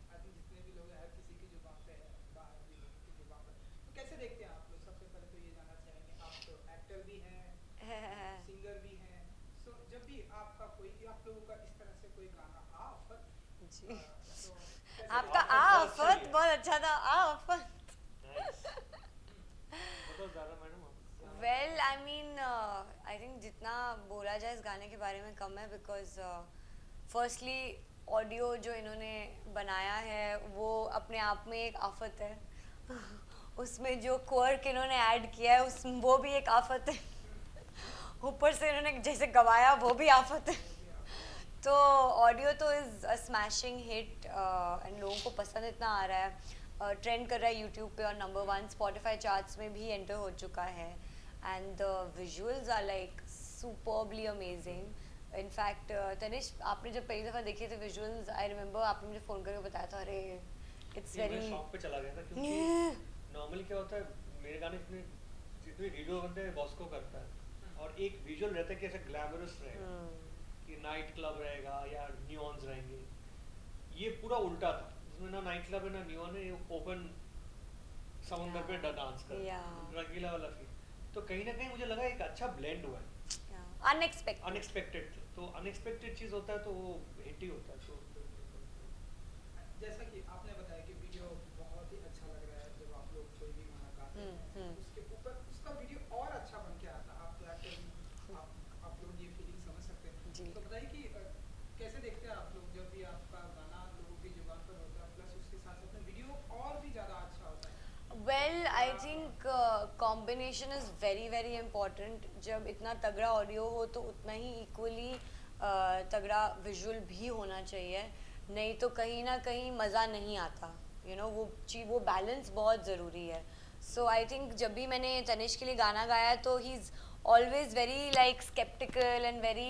I think जितने भी लोग हैं हर किसी की जुबान पे है, बाहर भी लोगों की जुबान पे। तो कैसे देखते हैं आप लोग? सबसे पहले तो ये जानना चाहेंगे, आप तो एक्टर भी हैं, सिंगर भी हैं। सो जब भी आपका कोई, आप लोगों का इस तरह से कोई गाना आफत, जी। तो कैसे आपका देखते हैं? आफत बहुत अच्छा आफत लिया है। बहुत अच्छा था, आफत। नाइस। हम्म, बताओ ज़्यादा मैडम आप। Well I mean I think जितना बोला जाए इस गाने के बारे में कम है, बिकॉज फर्स्टली ऑडियो जो इन्होंने बनाया है वो अपने आप में एक आफत है। उसमें जो क्वर्क इन्होंने ऐड किया है उस वो भी एक आफत है। ऊपर से इन्होंने जैसे गवाया वो भी आफत है। वो भी आफत है। तो ऑडियो तो is a smashing hit and लोगों को पसंद इतना आ रहा है, ट्रेंड कर रहा है यूट्यूब पे और नंबर वन स्पॉटिफाई चार्ट्स में भी एंटर हो चुका है। And the visuals are like superbly amazing. In fact Tanish, आपने जब पहली दफ़ा देखे थे विजुअल्स, आई रिमेंबर आपने मुझे फ़ोन करके बताया था, अरे इट्स नहीं, मैं वेरी शॉप पे चला गया था क्योंकि नॉर्मली क्या होता है, मेरे गाने इतने जितने वीडियो बनते हैं बॉस्को करता है, और एक विजुअल रहता है कि ऐसा ग्लैमरस रहेगा कि नाइट क्लब रहेगा या नियॉन्स रहेंगे। ये पूरा उल्टा था, इसमें ना नाइट क्लब है ना नियॉन है, ये ओपन समुंदर पे डांस कर या रहे हैं, रंगीला वाला फील। तो कहीं ना कहीं मुझे लगा एक अच्छा ब्लेंड हुआ है। अनएक्सपेक्टेड। अनएक्सपेक्टेड थे, तो अनएक्सपेक्टेड चीज़ होता है तो वो हिट ही होता है। तो बिल्कुल बिल्कुल। जैसा कि आपने बताया कि वीडियो बहुत ही अच्छा लग रहा है, जब आप लोग कोई भी गाना गाते हैं हम्म। उसके ऊपर उसका वीडियो और अच्छा बन के आता है। आप तो एक्टर भी हैं, आप लोग ये फीलिंग समझ सकते हैं। जी। तो बताइए कि कैसे देखते हैं आप लोग जब भी आपका गाना लोगों की जुबान पर होता है, प्लस उसके साथ साथ में वीडियो और भी ज़्यादा अच्छा होता है? वेल क्या I think combination is very very important. जब इतना तगड़ा ऑडियो हो तो उतना ही इक्वली तगड़ा विजुअल भी होना चाहिए, नहीं तो कहीं ना कहीं मज़ा नहीं आता। वो चीज, वो बैलेंस बहुत ज़रूरी है। सो आई थिंक जब भी मैंने तनिष के लिए गाना गाया तो he is always very like sceptical and very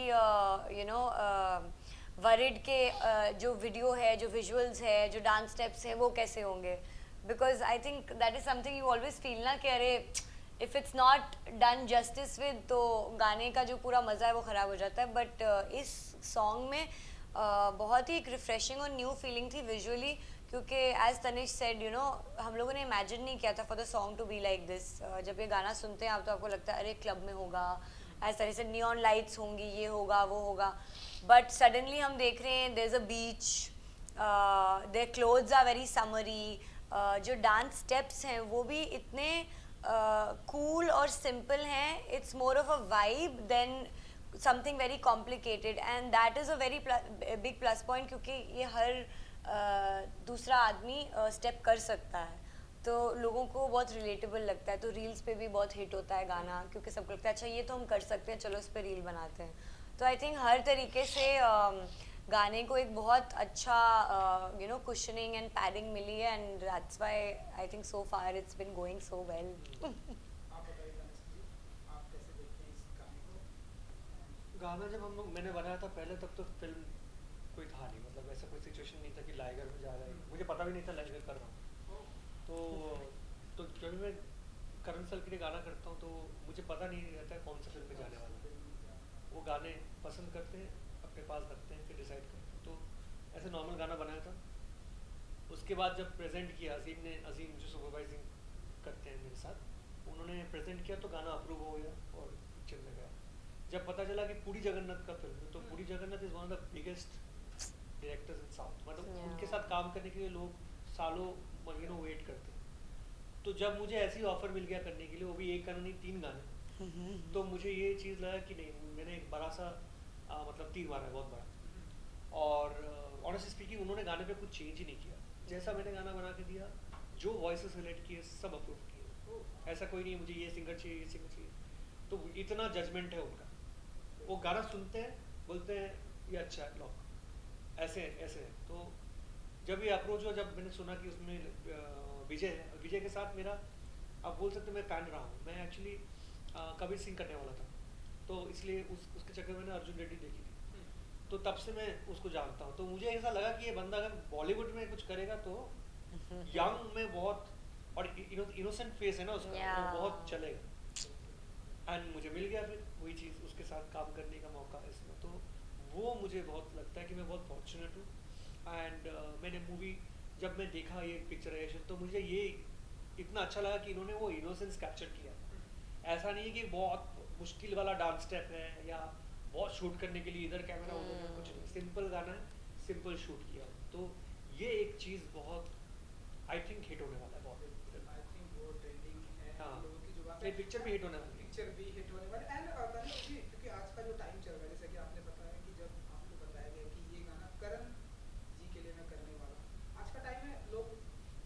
worried के जो वीडियो है, जो विजुअल्स है, जो डांस स्टेप्स हैं वो कैसे होंगे। Because I think that is something you always feel ना कि अरे if it's not done justice with, तो गाने का जो पूरा मज़ा है वो ख़राब हो जाता है। बट इस सॉन्ग में बहुत ही एक रिफ्रेशिंग और न्यू फीलिंग थी विजुअली, क्योंकि एज तनिष सेड हम लोगों ने इमेजिन नहीं किया था for the song to be like this. जब ये गाना सुनते हैं आप तो आपको लगता है अरे क्लब में होगा, एज तरह से नियॉन लाइट्स होंगी, ये होगा वो होगा। बट सडनली हम देख रहे हैं there is a beach, their clothes are very summery, जो डांस स्टेप्स हैं वो भी इतने कूल और सिंपल हैं। It's more of a vibe than something very complicated, and that is a very big plus point, क्योंकि ये हर दूसरा आदमी स्टेप कर सकता है। तो लोगों को बहुत रिलेटेबल लगता है, तो रील्स पे भी बहुत हिट होता है गाना, क्योंकि सबको लगता है अच्छा ये तो हम कर सकते हैं, चलो इस पर रील बनाते हैं। तो आई थिंक हर तरीके से गाने को एक बहुत अच्छा कुशनिंग एंड पैडिंग मिली है, and that's why I think so far it's been going so well. आप बताइए तनिष्क जी, आप कैसे देखते हैं इस गाने को? एंड गाना जब हम लोग मैंने बनाया था पहले, तब तो फिल्म कोई था नहीं, मतलब ऐसा कोई सिचुएशन नहीं था कि लाइगर में जा रहा है, मुझे पता भी नहीं था लाइगर कर रहा हूँ। ओ तो जब भी मैं करण सर के लिए गाना करता हूँ तो मुझे पता नहीं रहता है कौन सा फिल्म में कौन जाने सी वाला है। फिल्म में जाने वाला वो गाने पसंद करते हैं, अपने पास रखते हैं, फिर डिसाइड करते हैं। तो ऐसे नॉर्मल गाना बनाया था। उसके बाद जब प्रेजेंट किया, अजीम जो सुपरवाइजिंग करते हैं मेरे साथ, उन्होंने प्रेजेंट किया तो गाना अप्रूव हो गया और पिक्चर में गया। जब पता चला कि पुरी जगन्नाथ का फिल्म है, तो है? Puri Jagannath is one of the biggest directors in south, मतलब उनके Yeah. साथ काम करने के लिए लोग सालों महीनों वेट करते हैं। तो जब मुझे ऐसी ऑफर मिल गया करने के लिए, वो भी एक गाना नहीं 3 गाने, तो मुझे ये चीज़ लगा कि नहीं, मैंने एक बड़ा सा मतलब तीर मारा है बहुत बड़ा। और ऑनेस्टली स्पीकिंग उन्होंने गाने पे कुछ चेंज ही नहीं किया, जैसा मैंने गाना बना के दिया, जो वॉइसेस रिलेट किए सब अप्रूव किए। ओह ऐसा कोई नहीं मुझे ये सिंगर चाहिए, ये सिंगर चाहिए, तो इतना जजमेंट है उनका। वो बिल्कुल। गाना सुनते हैं, बोलते हैं ये अच्छा है, लॉक, ऐसे ऐसे है। तो जब ये अप्रोच हुआ, जब मैंने सुना कि उसमें विजय है, विजय के साथ मेरा, आप बोल सकते मैं फ़ैन रहा हूँ। मैं एक्चुअली कबीर सिंह करने वाला था, तो इसलिए उसके चक्कर में मैंने अर्जुन रेड्डी देखी थी। तो तब से मैं उसको जानता हूँ, तो मुझे ऐसा लगा कि ये बंदा अगर बॉलीवुड में कुछ करेगा तो यंग में बहुत, और इनोसेंट फेस है ना उसका, वो Yeah. बहुत चलेगा। एंड मुझे मिल गया फिर वही चीज़, उसके साथ काम करने का मौका इसमें। तो वो मुझे बहुत लगता है कि मैं बहुत फॉर्चुनेट हूँ। एंड मैंने मूवी जब मैं देखा ये पिक्चराइजेशन तो मुझे ये इतना अच्छा लगा कि इन्होंने वो इनोसेंस कैप्चर किया। ऐसा नहीं है कि बहुत मुश्किल वाला डांस स्टेप है या बहुत शूट करने के लिए इधर कैमरा उधर है, कुछ नहीं, सिंपल गाना है, सिंपल शूट किया। तो ये एक चीज़ बहुत आई थिंक हिट होने वाला है बहुत। आई थिंक वो ट्रेंडिंग है हाँ, लोगों की जो बात ये पिक्चर भी हिट होने वाली है। पिक्चर भी हिट होने वाली एंड क्योंकि आज का जो टाइम चल रहा है, जैसे कि आपने बताया कि जब आपको बताया गया कि ये गाना करण जी के लिए मैं करने वाला हूँ, आज का टाइम है लोग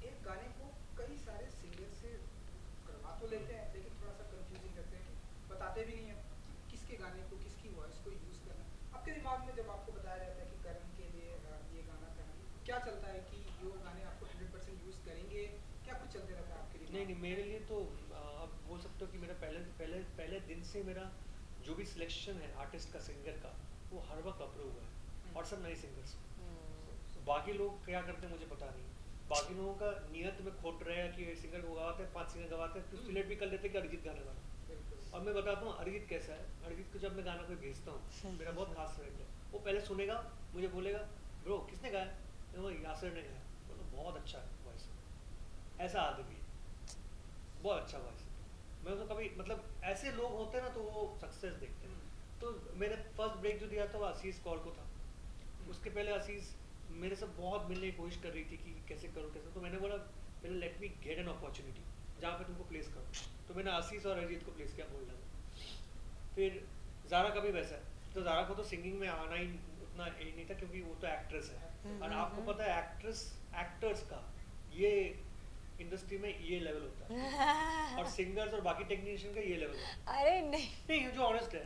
एक गाने को कई सारे सिंगर से करवा तो लेते हैं लेकिन थोड़ा सा कंफ्यूजिंग करते हैं कि बताते भी नहीं है कि किसके गाने को किसकी वॉइस को यूज़ करना है। आपके दिमाग में जब आपको बताया जाता है कि करण के लिए ये गाना करना है, क्या चलता है कि ये गाने आपको 100% यूज़ करेंगे, क्या कुछ चलते रहता है आपके दिमाग नहीं में? नहीं, मेरे लिए तो आप बोल सकते हो कि मेरा पहले पहले पहले दिन से मेरा जो भी सिलेक्शन है आर्टिस्ट का, सिंगर का, वो हर वक्त अप्रूव हुआ है और सब नए सिंगर्स। बाकी लोग क्या करते हैं मुझे पता नहीं, बाकी लोगों का नियत में खोट रहे हैं कि सिंगर को गवाते हैं, 5 सिंगर गवाते हैं, फिर सिलेक्ट भी कर लेते हैं कि अरिजीत गाने वाला। बिल्कुल। और मैं बताता हूँ अरिजीत कैसा है। अरिजीत को जब मैं गाना कोई भेजता हूँ, मेरा बहुत खास फ्रेंड है, वो पहले सुनेगा, मुझे बोलेगा ब्रो किसने गाया, मैं वो यासर ने गाया, बोलो बहुत अच्छा है वॉइस, ऐसा आदमी है, बहुत अच्छा वॉइस है। मैं उसको कभी मतलब ऐसे लोग होते हैं ना तो वो सक्सेस देखते हैं। तो मैंने फर्स्ट ब्रेक जो दिया था वो आशीष कौल को था। उसके पहले आशीष मेरे से बहुत मिलने की कोशिश कर रही थी कि कैसे करूँ कैसे, तो मैंने बोला पहले let me get an opportunity जहाँ पे तुमको प्लेस करूँ। तो मैंने आशीष और अरिजीत को प्लेस किया बोल लगा। फिर ज़ारा का भी वैसा है, तो ज़ारा को तो सिंगिंग में आना ही उतना ही नहीं था क्योंकि वो तो एक्ट्रेस है, और आपको पता है एक्टर्स का ये इंडस्ट्री में ये लेवल होता है और सिंगर्स और बाकी टेक्नीशियन का ये लेवल होता अरे नहीं है। नहीं, जो ऑनेस्ट है,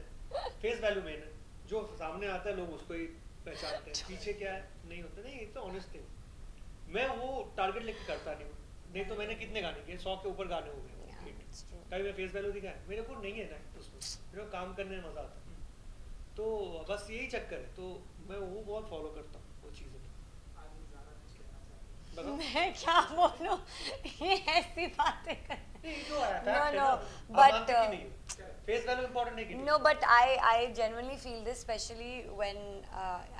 फेस वैल्यू मेन है, जो सामने आता है लोग उसको ही पहचानते हैं, पीछे क्या है नहीं होता। नहीं, ये तो ऑनेस्ट है। मैं वो टारगेट लेके करता नहीं हूँ, नहीं तो मैंने कितने गाने किए, 100 के ऊपर गाने हो गए। it's true. कभी मैं फेस वैल्यू दिखाया, मेरे को नहीं है ना उसमें, मेरे को काम करने में मजा आता है। तो बस यही चक्कर है, तो मैं वो बहुत फॉलो करता हूँ वो चीज़ें। आदमी ज़्यादा कुछ कहना चाहते हैं। बताओ। मैं क्या बोलूं, ये ऐसी बातें कर नहीं, जो आया था, No, है no, ना, आप but, मानते कि नहीं हो? फेस वैल्यू इम्पोर्टेंट है कि नहीं? No, but I genuinely feel this, especially when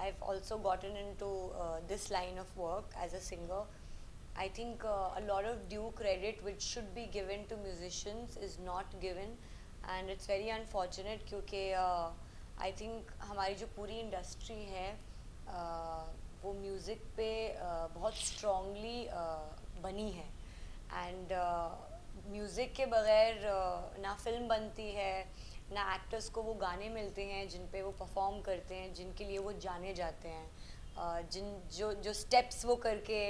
I've also gotten into this line of work as a singer. I think a lot of due credit which should be given to musicians is not given, and it's very unfortunate क्योंकि I think हमारी जो पूरी industry है वो music पे बहुत strongly बनी है, एंड म्यूज़िक के बगैर ना फिल्म बनती है, ना एक्टर्स को वो गाने मिलते हैं जिन पे वो परफॉर्म करते हैं, जिनके लिए वो जाने जाते हैं, जो स्टेप्स वो करके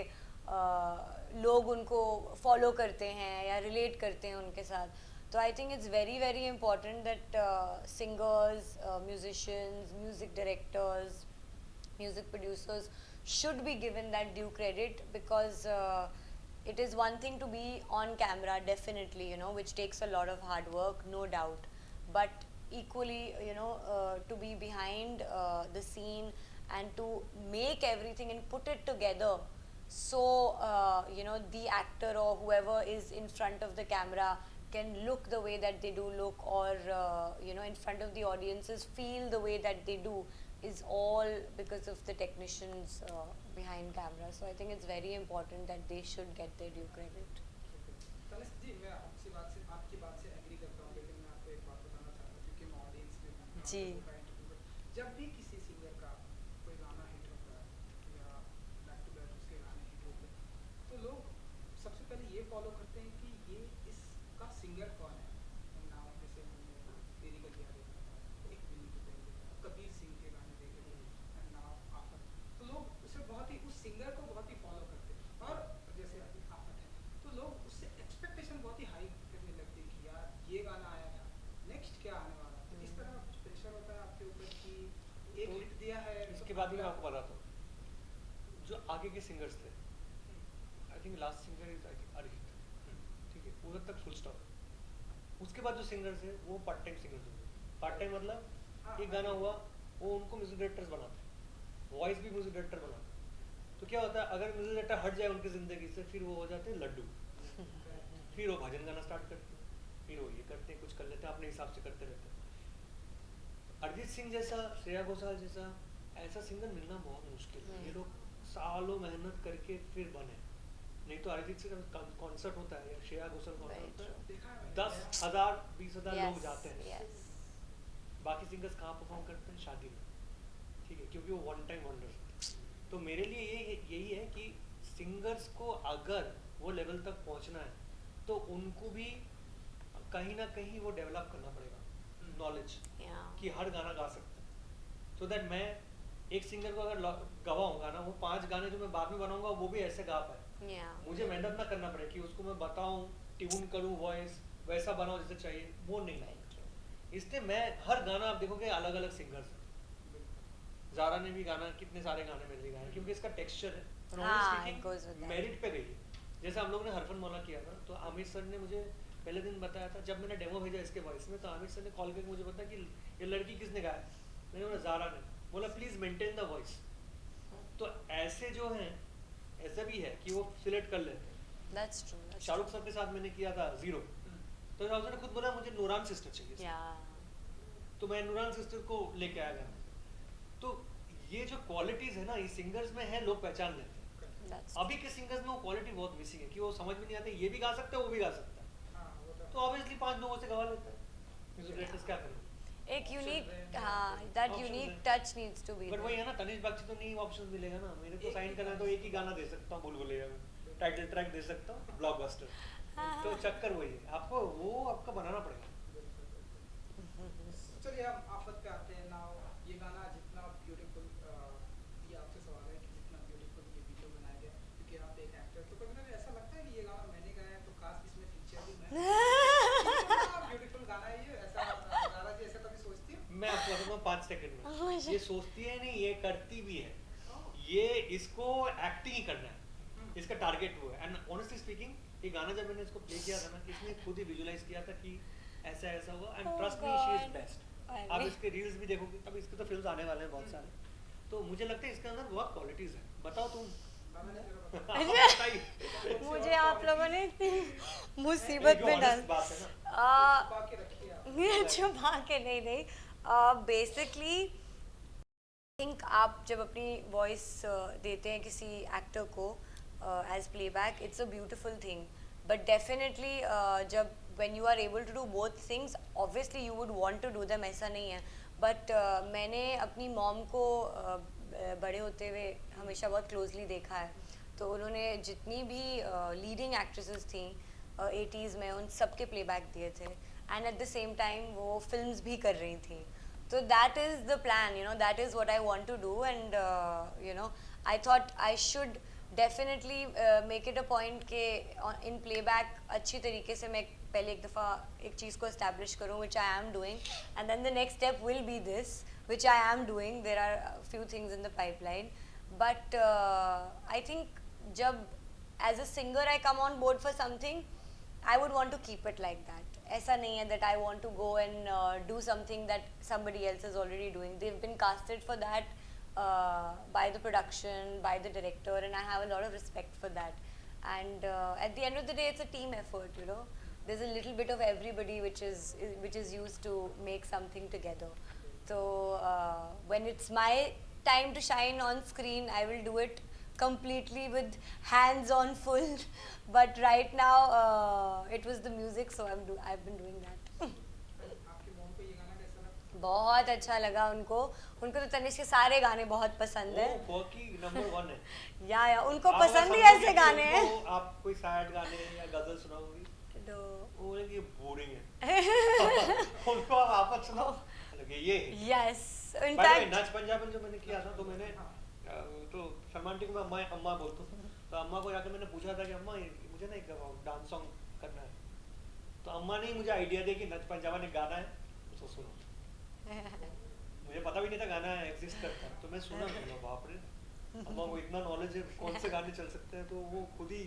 लोग उनको फॉलो करते हैं या रिलेट करते हैं उनके साथ। तो I think it's very very important that singers, musicians, music directors, music producers should be given that due credit, because it is one thing to be on camera, definitely, which takes a lot of hard work, no doubt, but equally, to be behind the scene and to make everything and put it together, so the actor or whoever is in front of the camera can look the way that they do look, or in front of the audiences feel the way that they do, is all because of the technicians behind camera. So I think it's very important that they should get their due credit. Tanishk ji, मैं आपकी बात से agree करता हूँ, लेकिन मैं आपको एक बात बताना चाहता हूँ क्योंकि मैं ऑडियंस में हूँ, जी। जब भी किसी सिंगर का कोई गाना हिट होता है या बैक टू बैक उसके गाने हिट होते हैं, तो लोग सबसे पहले ये फॉलो करते हैं कि ये इसका सिंगर कौन है। नाम जैसे हमने तेरी गलियां देखा था, एक बिल्ली की पहले देखा, कबीर सिंह के गाने देखे थे, नाम आफत, तो लोग उसे बहुत ही, उस सिंगर को बहुत ही फॉलो करते हैं। और जैसे अभी आफत है तो लोग उससे एक्सपेक्टेशन बहुत ही हाई करने लगते हैं कि यार ये गाना आया था, नेक्स्ट क्या आने वाला है। इस तरह कुछ प्रेशर होता है आपके ऊपर कि एक तो हिट दिया है, इसके बाद भी मैं आपको बताता हूँ, जो आगे के सिंगर्स थे, I think last singer is I think Arijit, ठीक है, उधर तक फुल स्टॉप। उसके बाद जो सिंगर्स है वो पार्ट टाइम सिंगर्स होंगे। पार्ट टाइम मतलब एक गाना हुआ, वो उनको म्यूजिक डायरेक्टर्स बनाते हैं, वॉइस भी म्यूजिक डायरेक्टर बनाते हैं। तो क्या होता है, अगर म्यूजिक डायरेक्टर हट जाए उनकी ज़िंदगी से, फिर वो हो जाते हैं लड्डू, फिर वो भजन गाना स्टार्ट करते हैं, फिर वो ये करते हैं, कुछ कर लेते हैं, अपने हिसाब से करते रहते हैं। अरिजीत सिंह जैसा, श्रेया घोषाल जैसा ऐसा सिंगर मिलना बहुत मुश्किल है। ये लोग सालों मेहनत करके फिर बने, नहीं तो अरिजीत सिंह का कॉन्सर्ट होता है या श्रेया घोषाल कॉन्सर्ट Very होता true. है, देखा है मैंने 10,000 20,000 लोग जाते हैं। yes. बाकी सिंगर्स कहाँ परफॉर्म करते हैं? शादी में, ठीक है, क्योंकि वो वन टाइम वंडर। तो मेरे लिए यही है कि सिंगर्स को अगर वो लेवल तक पहुंचना है तो उनको भी कहीं ना कहीं वो डेवलप करना पड़ेगा नॉलेज, Yeah. कि हर गाना गा सकते हैं। तो दैट मैं एक सिंगर को अगर गवाऊंगा ना, वो 5 गाने जो मैं बाद में बनाऊंगा वो भी ऐसे गा पाए। Yeah. मुझे मेहनत ना करना पड़े कि उसको मैं बताऊं, ट्यून करूं, वॉइस वैसा बनाऊं जैसे चाहिए, वो नहीं। Very true. इसलिए मैं हर गाना आप देखोगे अलग अलग सिंगर्स हैं। ज़ारा ने भी गाना, कितने सारे गाने मेरे लिए गाए क्योंकि इसका टेक्सचर है। हाँ, it goes with that. Merit पे गई है। जैसे हम लोग ने हरफन मौला किया था, तो आमिर सर ने मुझे पहले दिन बताया था, जब मैंने डेमो भेजा इसके वॉइस में, तो आमिर सर ने कॉल करके मुझे बताया कि ये लड़की किसने गाया। मैंने बोला ज़ारा ने। बोला प्लीज़ मेंटेन द वॉइस। तो ऐसे जो हैं, ऐसा भी है कि वो सिलेक्ट कर लेते हैं। That's true. That's Shahrukh sir के साथ मैंने किया था जीरो, तो शाहरुख सर ने खुद बोला मुझे नूरान सिस्टर चाहिए। true. Yeah. तो मैं नूरान सिस्टर को लेके आया गाना। तो ये जो क्वालिटीज है ना, ये सिंगर्स में है, लोग पहचान लेते हैं। That's अभी के सिंगर्स में वो क्वालिटी बहुत मिसिंग है कि वो समझ में नहीं आते, ये भी गा सकते हैं, वो भी गा सकता है। हाँ, वो तो ऑब्वियसली 5 लोगों से गवा लेता है। म्यूजिक डायरेक्टर्स क्या करें? एक यूनिक, Options है। हाँ, that Options unique है। touch needs to be but वही there. है ना, तनिष्क बागची तो नहीं ऑप्शन मिलेगा ना। मेरे को एक साइन ही करना है तो गाना। एक ही गाना दे सकता हूँ, बुलबुलैया में टाइटल ट्रैक दे सकता हूँ, ब्लॉकबस्टर। तो चक्कर वही है, आपको वो आपका बनाना पड़ेगा। चलिए हम आफत पे आते हैं। नाउ ये गाना जितना ब्यूटीफुल, ये आपसे सवाल है कि जितना ब्यूटीफुल ये वीडियो बनाया गया, क्योंकि आप एक एक्टर, तो कभी कभी ऐसा लगता है कि ये गाना मैंने गाया है तो काश इसमें फीचर भी मैं। ब्यूटीफुल गाना है ये, ऐसा ज़ारा जी ऐसा कभी सोचती हो? मैं आपको बताऊँ 5 सेकंड Oh, में, shit. ये सोचती है नहीं, ये करती भी है। ये इसको एक्टिंग ही करना है, इसका टारगेट वो है। एंड ऑनेस्टली स्पीकिंग, ये गाना जब मैंने इसको प्ले किया था ना, इसने खुद ही विजुलाइज किया था कि ऐसा ऐसा हुआ। And Oh trust me, she is God. Best. अरे। आप इसके रील्स भी देखोगे, अब इसके तो फिल्म्स आने वाले हैं बहुत सारे, तो मुझे लगता है इसके अंदर बहुत क्वालिटीज है। बताओ तुम। गाना नहीं जरा बताओ। आप बताइए। मुझे आप लोगों ने इतनी मुसीबत में डाल, बात है ना, छुपा के रखिए आप। छुपा के नहीं। बेसिकली थिंक आप जब अपनी वॉइस देते हैं किसी एक्टर को as playback, it's a beautiful thing, but definitely जब when you are able to do both things, obviously you would want to do them, ऐसा नहीं है। बट मैंने अपनी मॉम को बड़े होते हुए हमेशा बहुत क्लोजली देखा है, तो उन्होंने जितनी भी लीडिंग एक्ट्रेसेस थी 80s में, उन सब के प्लेबैक दिए थे, and at the same time वो फिल्म्स भी कर रही थी। So that is the plan, you know, that is what I want to do, and you know, I thought I should definitely make it a point कि in playback अच्छी तरीके से मैं पहले एक दफ़ा एक चीज़ को establish करूँ, which I am doing, and then the next step will be this, which I am doing. There are a few things in the pipeline, but I think जब as a singer I come on board for something, I would want to keep it like that. ऐसा नहीं है that I want to go and do something that somebody else is already doing. They've been casted for that by the production, by the director, and I have a lot of respect for that. And at the end of the day, it's a team effort, you know. There's a little bit of everybody which is used to make something together. So when it's my time to shine on screen, I will do it completely with hands on full, but right now it was the music, so I've been doing that. आपकी mom को ये गाना कैसा लगा? बहुत अच्छा लगा उनको तो तनिष्क के सारे गाने बहुत पसंद है। वो की नंबर 1 है। या उनको आप पसंद ही अगर ऐसे समझोगे गाने कि हैं। उनको आप कोई सैड गाने या गजल सुनाओगी, तो वो बोलेंगे ये बोरिंग है। उनको आप आफत सुनाओ, लगे ये है। Yes, By the way, in fact नाच पंजाबन जो मैंने किया था, तो मैंने तो सलमान टिक में अम्मा बोलता हूँ, तो अम्मा को जाकर मैंने पूछा था कि अम्मा मुझे ना एक डांस सॉन्ग करना है, तो अम्मा ने मुझे आइडिया दिया कि नच पंजाबन एक गाना है, उसको सुनो। मुझे पता भी नहीं था गाना एग्जिस्ट करता है, तो मैं सुना, बोला बाप रे, अम्मा को इतना नॉलेज है कौन से गाने चल सकते हैं, तो वो खुद ही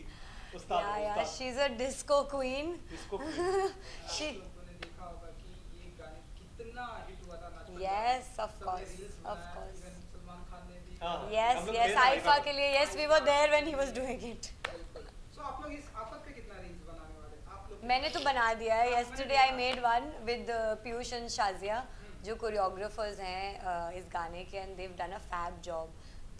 उस्ताद है, उस्ताद। She is a disco queen. इसको शी आप लोगों ने देखा होगा कि ये गाने कितना हिट हुआ था नाच पंजाबी। Yes, of सबने course, reels of बनाया, course. even सलमान खान ने भी। हाँ। yes हम लोग yes थे ना आइफा आइफा के लिए, yes we were there when he was doing it. बिल्कुल। So आप लोग इस आफत पे कितना रील्स बनाने वाले हैं? आप लोग मैंने तो बना दिया है। हाँ, yesterday I made one with Piyush and Shazia, जो कोरियोग्राफर्स हैं इस गाने के, and they've done a fab job.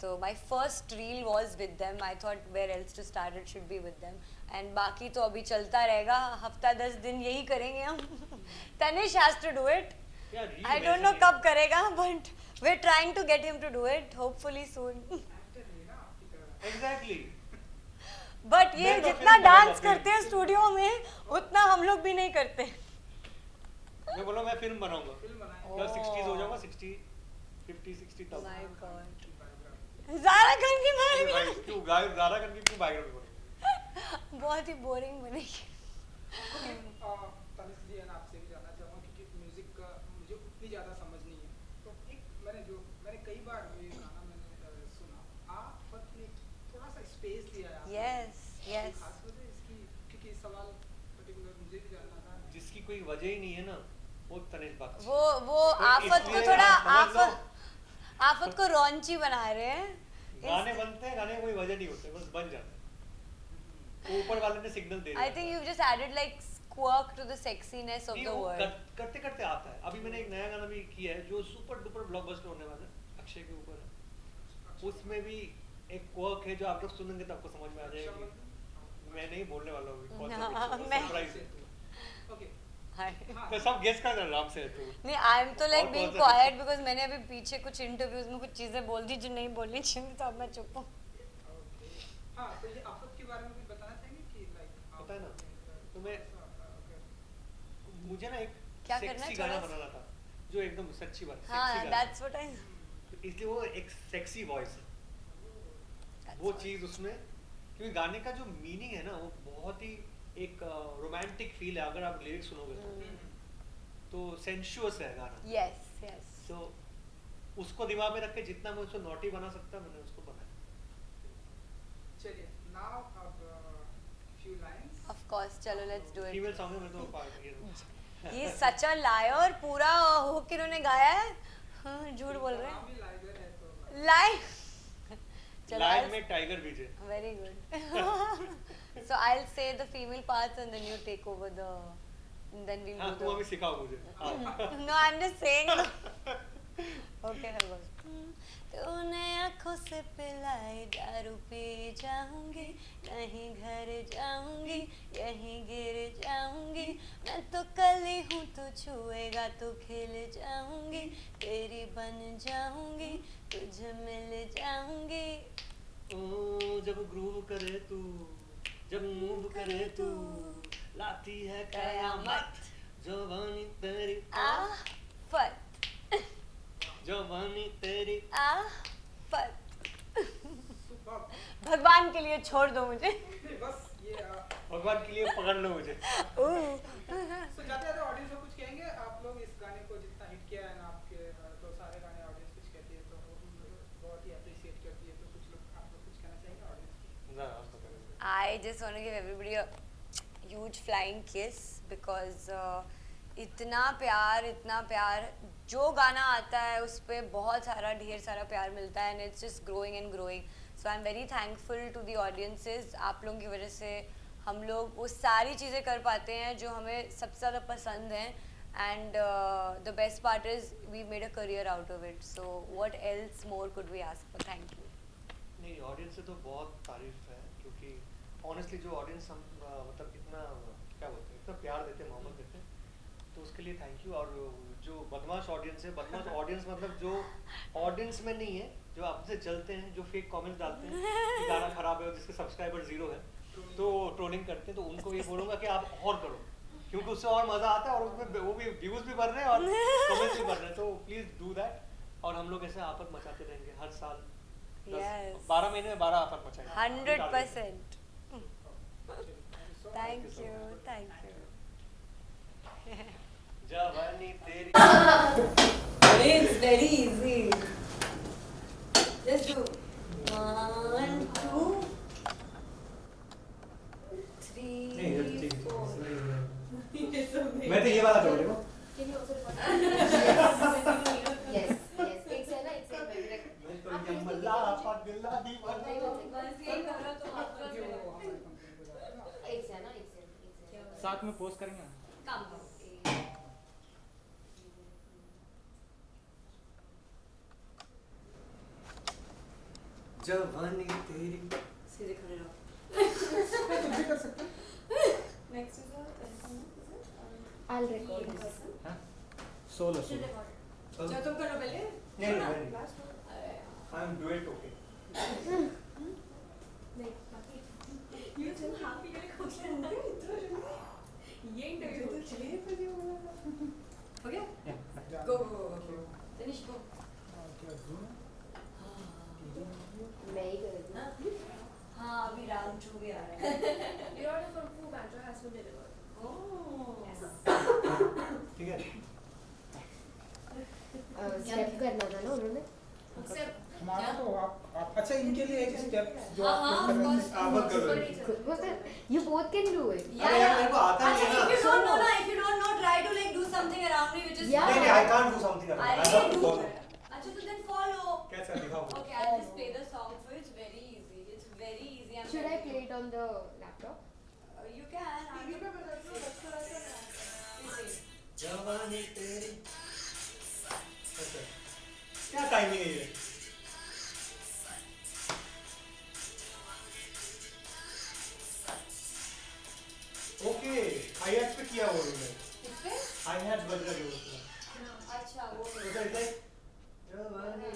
तो my first reel was with them. I thought where else to start it should be with them. And बाकी तो अभी चलता रहेगा, हफ्ता 10 दिन यही करेंगे हम. Tanish has to do it. यार, reel I don't वैसे know नहीं कब करेगा, but we're trying to get him to do it. Hopefully soon. Actor नहीं ना आपकी तरह. एग्जैक्टली बट ये मैं तो जितना फिल्म डांस बनाऊंगा करते हैं स्टूडियो में उतना हम लोग भी नहीं करते. मैं बोला मैं फिल्म बनाऊंगा फिल्म बनाएं. प्लस 60s हो जाऊंगा 60 50 60 तब My God. की बायोग्राफी. ज़ारा खान की अरे बायोग्राफी भाई क्यों गाय ज़ारा करके क्यों बायोग्राफी बनाऊंगा बहुत ही बोरिंग बनेगी. तनिष्क जी है ना, आपसे भी जानना चाहूँगा क्योंकि म्यूजिक का मुझे उतनी ज़्यादा समझ नहीं है. तो एक मैंने कई बार ये गाना मैंने सुना. आपने थोड़ा सा स्पेस दिया है आपने. Yes yes. खास वजह इसकी, क्योंकि सवाल पर्टिकुलर मुझे भी जानना था. जिसकी कोई वजह ही नहीं है ना वो तनिष्क बाग वो तो आफत को इसलिए थोड़ा आप समझ लो, आफत को रॉन्ची बना रहे हैं. गाने बनते हैं गाने की कोई वजह नहीं होते बस बन जाते हैं ऊपर वाले ने सिग्नल दे दिया I think you've just added like quirk to the sexiness of नहीं, the वो word. करते करते आता है अभी मैंने एक नया गाना भी किया है जो सुपर डुपर ब्लॉकबस्टर होने वाला है अक्षय के ऊपर है उसमें भी एक क्वर्क है जो आप लोग सुनेंगे तो आपको समझ में आ जाएगा मैं नहीं बोलने वाला हूँ कौन सा मैं- सरप्राइज है ओके. तो सब गेस कर आराम से तू नहीं, आई एम तो लाइक और बीइंग कौन सा? क्वाइट बिकॉज मैंने अभी पीछे कुछ इंटरव्यूज में कुछ चीजें बोल दी जो नहीं बोलनी चाहिए तो अब मैं चुप हूँ. हाँ, तो ये आफत के बारे में भी बताना चाहेंगे कि लाइक पता है ना, तो मैं मुझे ना एक क्या करना है सेक्सी गाना थोड़ा सा? बनाना था जो एकदम सच्ची बात हाँ, सेक्सी गाना दैट्स व्हाट आई. इसलिए वो एक सेक्सी वॉइस है वो चीज उसमें क्योंकि गाने का जो मीनिंग है ना वो बहुत ही एक रोमांटिक फील है अगर आप लिरिक्स सुनोगे तो सेंशुअस है गाना यस यस. तो उसको दिमाग में रख के जितना मैं उसको नॉटी बना सकता मैंने उसको बनाया चलिए. नाउ अब फ्यू लाइंस. ऑफ कोर्स चलो let's do female it. Song में मैं तो पार्ट ये ये सच अ लायर पूरा हुक इन्होंने गाया है. हाँ, झूठ बोल रहे नाम हैं. भी लाइगर है तो लाइन. लाइन में tiger BJ Very good. So I'll say the female parts and then you take over the. And then we'll हाँ do तू अभी the. सिखाओ मुझे हाँ No, I'm just saying. Okay, here goes. तूने आँखों से पिलाई दारू पी जाऊंगी कहीं घर जाऊंगी यहीं गिर जाऊंगी मैं तो कली हूँ तू छुएगा तो खिल जाऊंगी तेरी बन जाऊंगी तुझे मिल जाऊंगी. ओ जब ग्रूव करे तू जब मूव करे तू लाती है कयामत जवानी तेरी आफत जवानी तेरी आफत. सुपर. भगवान के लिए छोड़ दो मुझे. नहीं, बस ये भगवान के लिए पकड़ लो मुझे तो जाते जाते ऑडियंस को कुछ कहेंगे. आप लोग इस गाने को जितना हिट किया है ना आपके, तो सारे गाने ऑडियंस कुछ कहती है तो बहुत ही अप्रिशिएट करती है. तो कुछ लोग आप लोग कुछ कहना चाहेंगे ऑडियंस को? ना आप तो करेंगे I just want to give everybody a huge flying kiss because इतना प्यार जो गाना आता है उस पर बहुत सारा ढेर सारा प्यार मिलता है and it's just growing and growing. So I'm very thankful to the audiences. आप लोगों की वजह से हम लोग वो सारी चीज़ें कर पाते हैं जो हमें सबसे ज़्यादा पसंद हैं and the best part is we made a career out of it. So what else more could we ask for? Thank you. नहीं ऑडियंस से तो बहुत तारीफ है क्योंकि ऑनेस्टली जो ऑडियंस हम मतलब इतना क्या बोलते हैं इतना प्यार देते हैं मोहब्बत देते हैं तो उसके लिए थैंक यू. और जो बदमाश ऑडियंस है बदमाश ऑडियंस मतलब जो ऑडियंस में नहीं है जो आपसे चलते हैं जो फेक कमेंट्स डालते हैं कि गाना खराब है और जिसके सब्सक्राइबर 0 है तो ट्रोलिंग करते हैं तो उनको ये बोलूँगा कि आप और करो क्योंकि उससे और मज़ा आता है और उसमें वो भी व्यूज़ भी बढ़ रहे हैं और कमेंट्स भी बढ़ रहे हैं तो प्लीज़ डू दैट. और हम लोग ऐसे आफत मचाते रहेंगे हर साल 12 महीने में 12 आफत मचाएंगे 100%. Thank you so much. Thank you. जवानी तेरी It's very easy. Just do 1, 2, 3, 4. मैं तो ये वाला करूँ देखो Can you also record? Yes, yes. एक से है ना, एक से मैं भी rec- आप please do एक से है ना, एक से साथ में पोस्ट करेंगे ना? Come. जवानी तेरी सीधे खड़े रहो. तुम भी कर सकते हो. Next is a I'll record this. हाँ सोलो should सोलो record. चलो तुम करो पहले. नहीं नहीं Last one. अरे आई एम डुएट ओके नहीं बाकी you too happy के लिए खुश रहना है इतना जल्दी ये इंटरव्यू तो चले पर ये बोला हो गया? Yeah. Go go go go. Finish go. क्या zoom है? मैं ही कर दूँ. हाँ अभी round 2 भी आ रहा है. your order from Fu Banjo has been delivered. Oh. ठीक है स्टेप करना था ना उन्होंने. Except हमारा तो आप अच्छा इनके लिए एक स्टेप जो हाँ, आप हाँ, लोग कर रहे of हैं. course. आप मत करो You both can do it. अरे यार मेरे को आता नहीं है अच्छा, ना if you don't know ना, if you don't know, try to like do something around me which is. Yeah. नहीं नहीं आई कांट डू समथिंग अरे I have to do. Follow अच्छा तो then follow. कैसे दिखाओ Okay, I'll just play the song for you. It's very easy. It's very easy. I'm Should I telling play you. it on the laptop? You can. TV पे बजा दो, अच्छा रहता है. Easy. जवानी तेरी अच्छा क्या टाइमिंग है ये ओके हाई हैट्स पे किया हुआ उन्होंने इस पे? हाई हैट बज रहे हैं उसमें अच्छा वो तो क्या इधर जवानी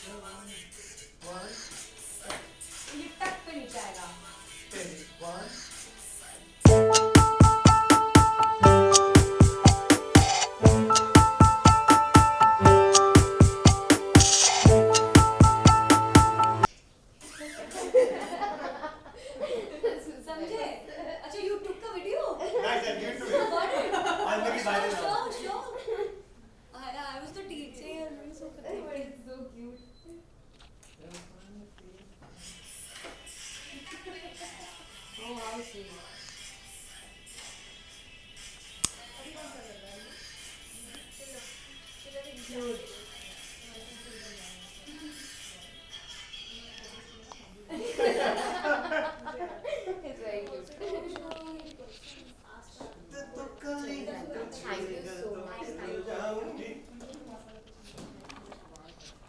जवानी वन ये टक पे नीचे आएगा. तेरी वन समझे? अच्छा you took the video? Nice and give it to me Got it? I make it viral now Sure. I was the teacher. I'm so pathetic. It's so cute. Oh, how sweet. Cute.